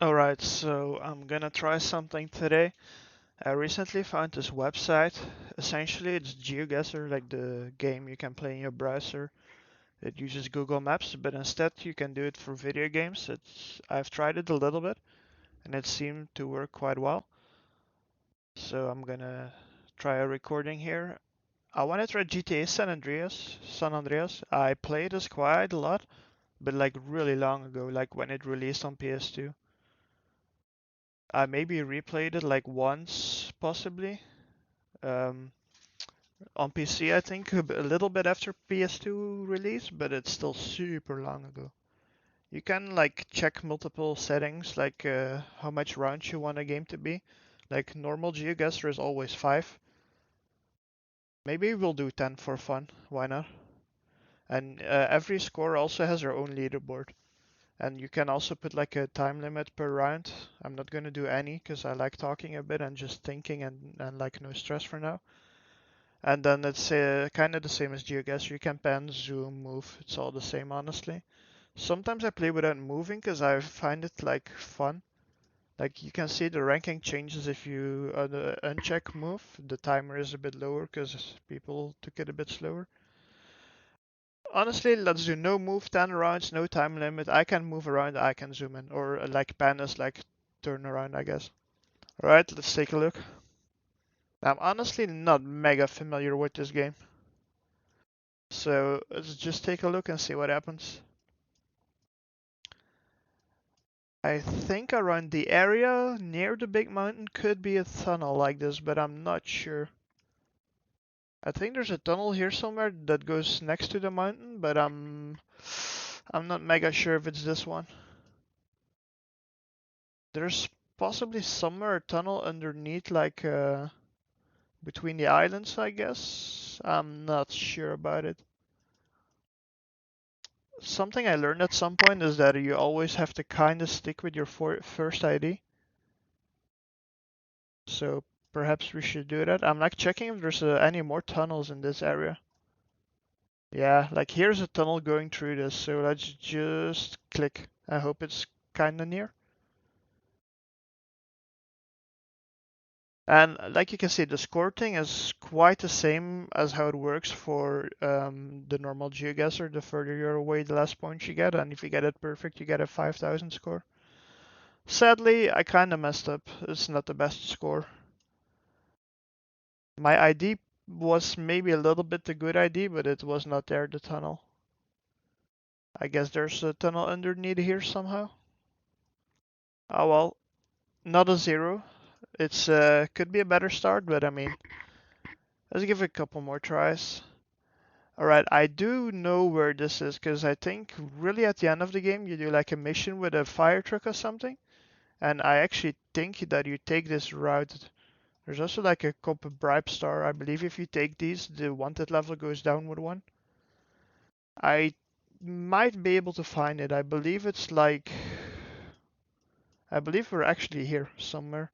Alright, so I'm gonna try something today. I recently found this website. Essentially, it's Geoguessr, like the game you can play in your browser. It uses Google Maps, but instead you can do it for video games. I've tried it a little bit, and it seemed to work quite well. So I'm gonna try a recording here. I want to try GTA San Andreas. San Andreas. I played this quite a lot, but like really long ago, like when it released on PS2. I maybe replayed it like once, possibly. Um, on PC, I think a little bit after PS2 release, but it's still super long ago. You can like check multiple settings, like how much rounds you want a game to be. Like normal GeoGuessr is always 5. Maybe we'll do 10 for fun. Why not? And every score also has their own leaderboard. And you can also put like a time limit per round. I'm not gonna do any because I like talking a bit and just thinking and like no stress for now. And then it's kind of the same as GeoGuessr. You can pan, zoom, move. It's all the same, honestly. Sometimes I play without moving because I find it like fun. Like you can see the ranking changes if you uncheck move. The timer is a bit lower because people took it a bit slower. Honestly, let's do no move 10 rounds, no time limit. I can move around, I can zoom in, or like pan is like turn around, I guess. Alright, let's take a look. I'm honestly not mega familiar with this game. So let's just take a look and see what happens. I think around the area near the big mountain could be a tunnel like this, but I'm not sure. I think there's a tunnel here somewhere that goes next to the mountain, but I'm not mega sure if it's this one. There's possibly somewhere a tunnel underneath, like between the islands, I guess. I'm not sure about it. Something I learned at some point is that you always have to kind of stick with your first ID. So perhaps we should do that. I'm like checking if there's any more tunnels in this area. Yeah, like here's a tunnel going through this, so let's just click. I hope it's kinda near. And like you can see, the score thing is quite the same as how it works for the normal GeoGuessr. The further you're away, the less points you get, and if you get it perfect, you get a 5,000 score. Sadly, I kinda messed up. It's not the best score. My ID was maybe a little bit the good ID, but it was not there, the tunnel. I guess there's a tunnel underneath here somehow. Oh well, not a 0. It's could be a better start, but I mean, let's give it a couple more tries. Alright, I do know where this is, because I think really at the end of the game you do like a mission with a fire truck or something. And I actually think that you take this route. There's also like a copper bribe star. I believe if you take these, the wanted level goes down with 1. I might be able to find it. I believe it's like... I believe we're actually here somewhere.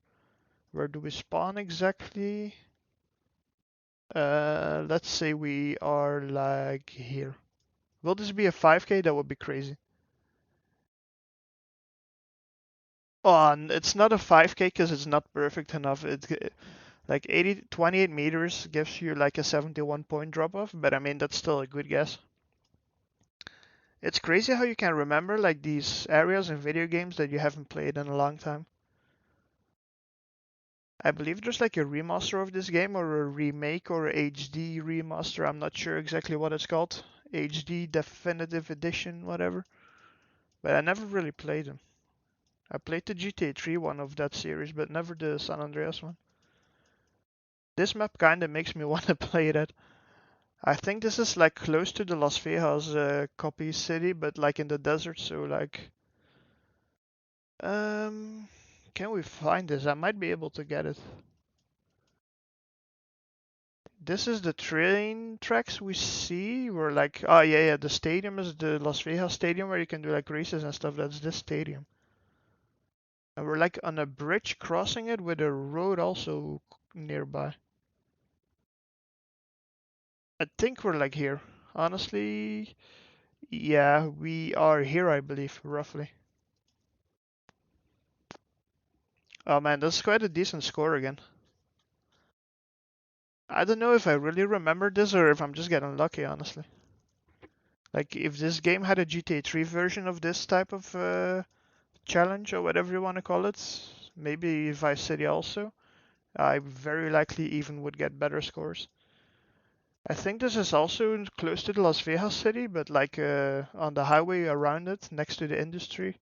Where do we spawn exactly? Let's say we are like here. Will this be a 5k? That would be crazy. Oh, it's not a 5k because it's not perfect enough. Like 28 meters gives you like a 71 point drop off, but I mean that's still a good guess. It's crazy how you can remember like these areas in video games that you haven't played in a long time. I believe there's like a remaster of this game or a remake or a HD remaster. I'm not sure exactly what it's called. HD Definitive Edition, whatever. But I never really played them. I played the GTA 3 one of that series, but never the San Andreas one. This map kinda makes me want to play that. I think this is like close to the Las Vegas copy city, but like in the desert, so like... Um, can we find this? I might be able to get it. This is the train tracks we see. We're like, oh yeah, the stadium is the Las Vegas stadium where you can do like races and stuff. That's this stadium. And we're like on a bridge crossing it with a road also nearby. I think we're like here. Honestly, yeah, we are here, I believe, roughly. Oh man, that's quite a decent score again. I don't know if I really remember this or if I'm just getting lucky, honestly. Like, if this game had a GTA 3 version of this type of challenge or whatever you want to call it, maybe Vice City also, I very likely even would get better scores. I think this is also close to the Las Vegas city, but like on the highway around it, next to the industry.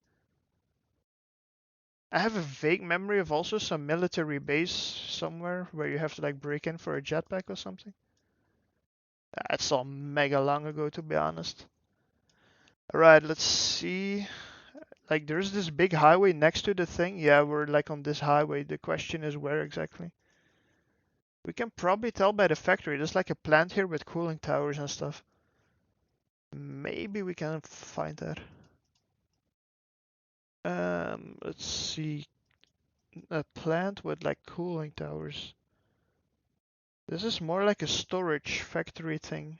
I have a vague memory of also some military base somewhere where you have to like break in for a jetpack or something. That's all mega long ago, to be honest. Alright, let's see. Like, there's this big highway next to the thing. Yeah, we're like on this highway. The question is where exactly? We can probably tell by the factory. There's like a plant here with cooling towers and stuff. Maybe we can find that. Let's see. A plant with like cooling towers. This is more like a storage factory thing.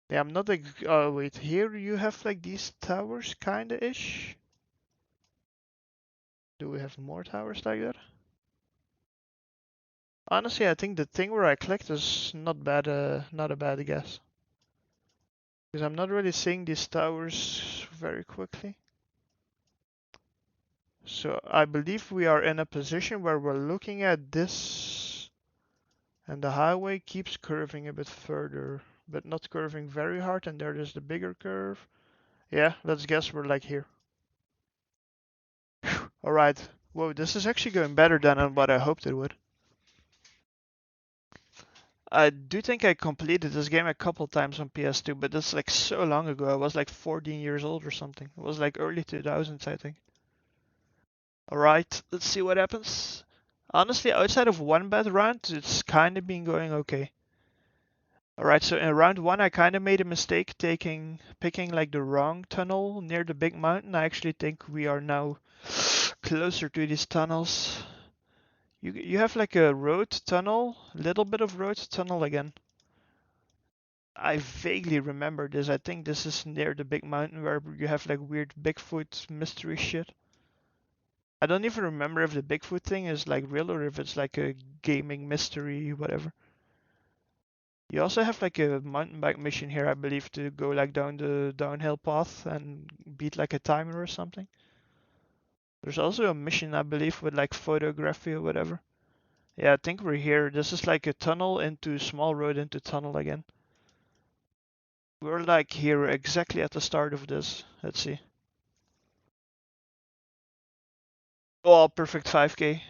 Yeah, I'm not like. Oh, wait. Here you have like these towers, kinda ish. Do we have more towers like that? Honestly, I think the thing where I clicked is not bad. Not a bad guess. Because I'm not really seeing these towers very quickly. So I believe we are in a position where we're looking at this, and the highway keeps curving a bit further, but not curving very hard. And there is the bigger curve. Yeah, let's guess we're like here. All right. Whoa, this is actually going better than what I hoped it would. I do think I completed this game a couple times on PS2, but that's like so long ago. I was like 14 years old or something. It was like early 2000s, I think. Alright, let's see what happens. Honestly, outside of one bad round, it's kind of been going okay. Alright, so in round one, I kind of made a mistake picking like the wrong tunnel near the big mountain. I actually think we are now closer to these tunnels. You have like a road tunnel, little bit of road tunnel again. I vaguely remember this. I think this is near the big mountain where you have like weird Bigfoot mystery shit. I don't even remember if the Bigfoot thing is like real or if it's like a gaming mystery, whatever. You also have like a mountain bike mission here, I believe, to go like down the downhill path and beat like a timer or something. There's also a mission, I believe, with like photography or whatever. Yeah, I think we're here. This is like a tunnel into small road into tunnel again. We're like here exactly at the start of this. Let's see. Oh, perfect 5k.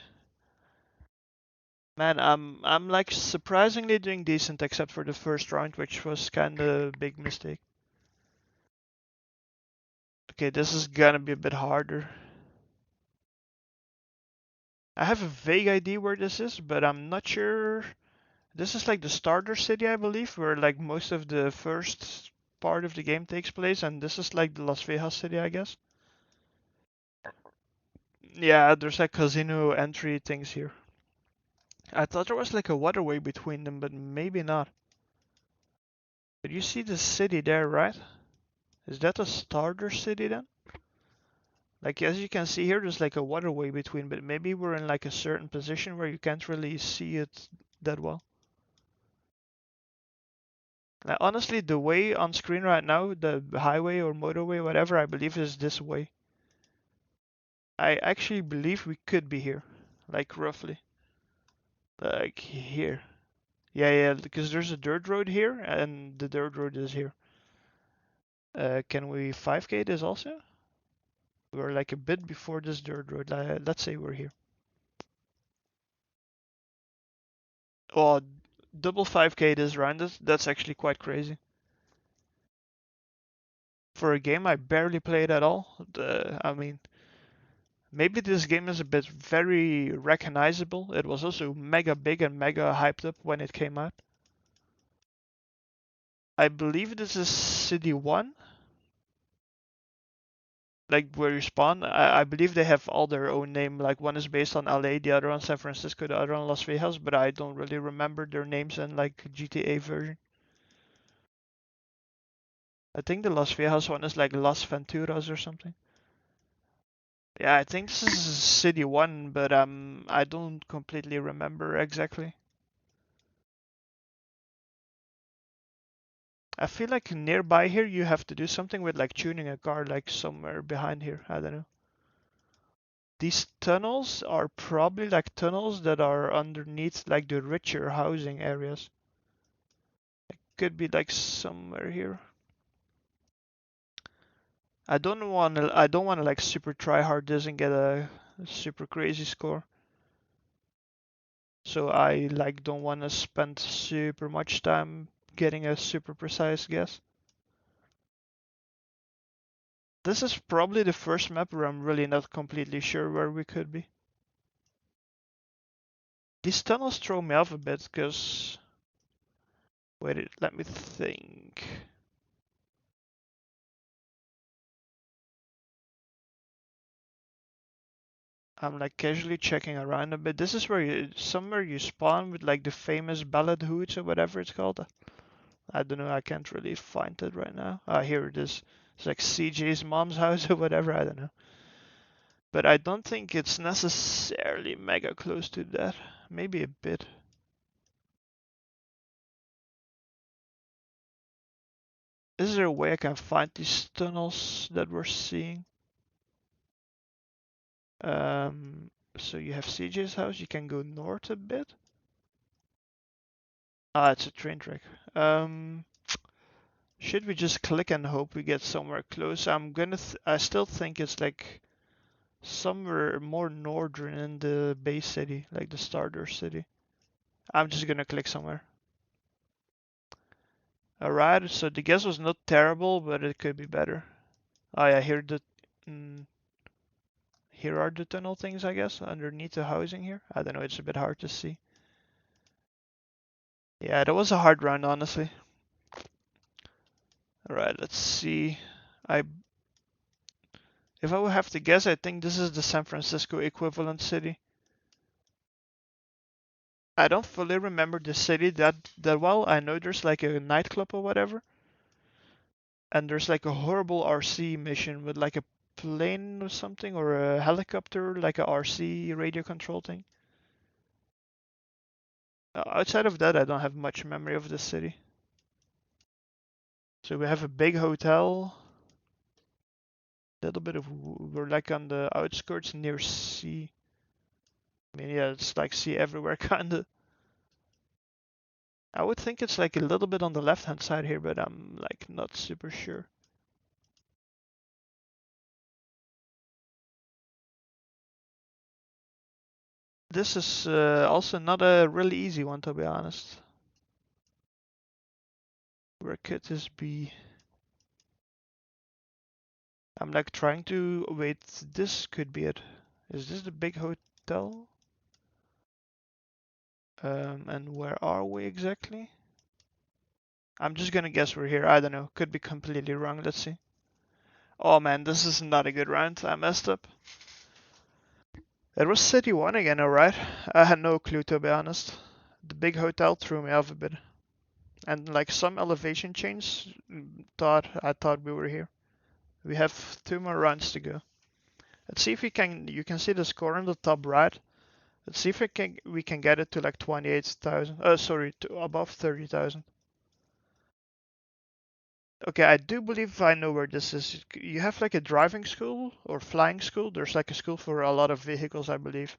Man, I'm like surprisingly doing decent except for the first round, which was kinda a big mistake. Okay, this is gonna be a bit harder. I have a vague idea where this is, but I'm not sure. This is like the starter city, I believe, where like most of the first part of the game takes place, and this is like the Las Vegas city, I guess. Yeah, there's like casino entry things here. I thought there was like a waterway between them, but maybe not. But you see the city there, right? Is that a starter city then? Like as you can see here, there's like a waterway between, but maybe we're in like a certain position where you can't really see it that well. Now, honestly, the way on screen right now, the highway or motorway, whatever, I believe is this way. I actually believe we could be here, like roughly, like here. Yeah, yeah, because there's a dirt road here, and the dirt road is here. Can we 5k this also? We're like a bit before this dirt road. Let's say we're here. Oh, double 5k this round. That's actually quite crazy. For a game I barely played at all. I mean, maybe this game is a bit very recognizable. It was also mega big and mega hyped up when it came out. I believe this is City 1, like where you spawn. I believe they have all their own name. Like one is based on LA, the other on San Francisco, the other on Las Vegas, but I don't really remember their names in like GTA version. I think the Las Vegas one is like Las Venturas or something. Yeah, I think this is City 1, but I don't completely remember exactly. I feel like nearby here you have to do something with like tuning a car like somewhere behind here. I don't know. These tunnels are probably like tunnels that are underneath like the richer housing areas. Could be like somewhere here. I don't wanna like super try hard this and get a super crazy score. So I like don't wanna spend super much time getting a super precise guess. This is probably the first map where I'm really not completely sure where we could be. These tunnels throw me off a bit because wait, let me think. I'm like casually checking around a bit. This is where somewhere you spawn with like the famous ballad hoods or whatever it's called. I don't know. I can't really find it right now. Ah, here it is. It's like CJ's mom's house or whatever. I don't know. But I don't think it's necessarily mega close to that. Maybe a bit. Is there a way I can find these tunnels that we're seeing? Um, so you have CJ's house. You can go north a bit. Ah, it's a train track. Should we just click and hope we get somewhere close? I still think it's like somewhere more northern in the base city, like the starter city. I'm just gonna click somewhere. Alright, so the guess was not terrible, but it could be better. Oh yeah, mm, here are the tunnel things, I guess, underneath the housing here. I don't know, it's a bit hard to see. Yeah, that was a hard round, honestly. Alright, let's see. I If I would have to guess, I think this is the San Francisco equivalent city. I don't fully remember the city that well. I know there's like a nightclub or whatever, and there's like a horrible RC mission with like a plane or something or a helicopter, like a RC radio control thing. Outside of that, I don't have much memory of the city. So we have a big hotel, a little bit of we're like on the outskirts near sea. I mean, yeah, it's like sea everywhere, kinda. I would think it's like a little bit on the left hand side here, but I'm like not super sure. This is also not a really easy one, to be honest. Where could this be? I'm like trying to wait. This could be it. Is this the big hotel? And where are we exactly? I'm just gonna guess we're here. I don't know. Could be completely wrong. Let's see. Oh man, this is not a good round. I messed up. It was City 1 again, alright. I had no clue, to be honest. The big hotel threw me off a bit. And like some elevation change, I thought we were here. We have 2 more rounds to go. Let's see if we can. You can see the score on the top right. Let's see if we can get it to like 28,000. Sorry, to above 30,000. Okay, I do believe I know where this is. You have like a driving school or flying school. There's like a school for a lot of vehicles, I believe.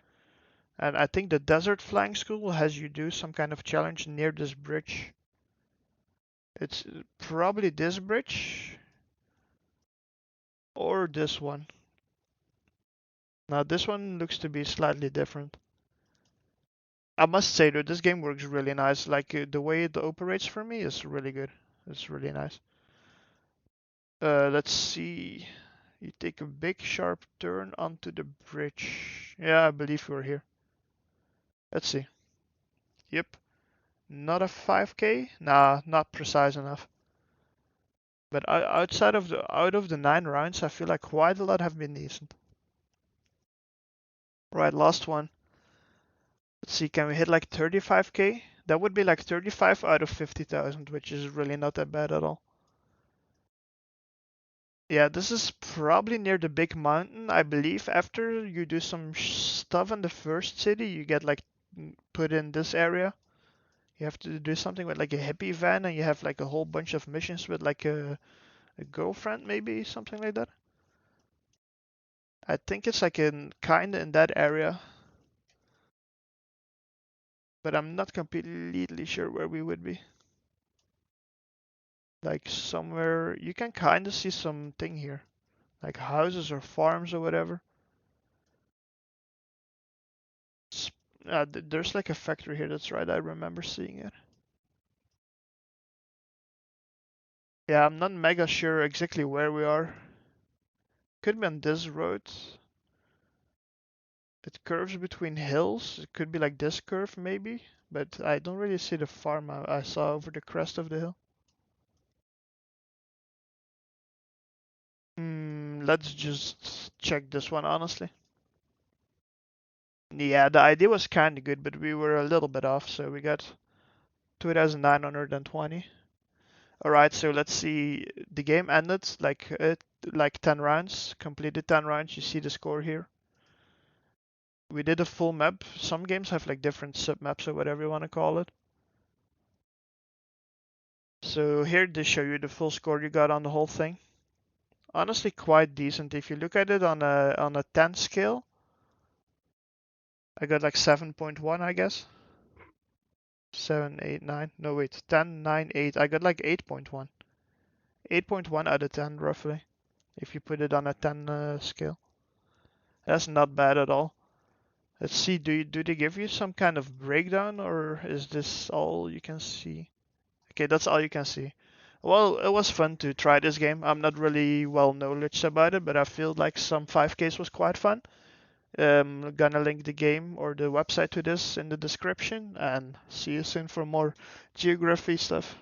And I think the desert flying school has you do some kind of challenge near this bridge. It's probably this bridge or this one. Now this one looks to be slightly different. I must say though, this game works really nice. Like the way it operates for me is really good. It's really nice. Let's see. You take a big sharp turn onto the bridge. Yeah, I believe we're here. Let's see. Yep. Not a 5k? Nah, not precise enough. But out of the 9 rounds, I feel like quite a lot have been decent. Right, last one. Let's see, can we hit like 35k? That would be like 35 out of 50,000, which is really not that bad at all. Yeah, this is probably near the big mountain. I believe after you do some stuff in the first city, you get like put in this area. You have to do something with like a hippie van, and you have like a whole bunch of missions with like a girlfriend, maybe something like that. I think it's like in kind of in that area, but I'm not completely sure where we would be. Like somewhere you can kind of see something here, like houses or farms or whatever. S- there's like a factory here. That's right. I remember seeing it. Yeah, I'm not mega sure exactly where we are. Could be on this road. It curves between hills. It could be like this curve maybe, but I don't really see the farm I saw over the crest of the hill. Let's just check this one honestly. Yeah, the idea was kind of good, but we were a little bit off, so we got 2,920. All right, so let's see. The game ended like 10 rounds, completed 10 rounds. You see the score here. We did a full map. Some games have like different sub maps or whatever you want to call it. So here they show you the full score you got on the whole thing. Honestly, quite decent. If you look at it on a 10 scale, I got like 7.1, I guess. 7, 8, 9. No, wait. 10, 9, 8. I got like 8.1. 8.1 out of 10, roughly. If you put it on a 10 scale. That's not bad at all. Let's see, do they give you some kind of breakdown, or is this all you can see? Okay, that's all you can see. Well, it was fun to try this game. I'm not really well knowledge about it, but I feel like some 5Ks was quite fun. Gonna link the game or the website to this in the description, and see you soon for more geography stuff.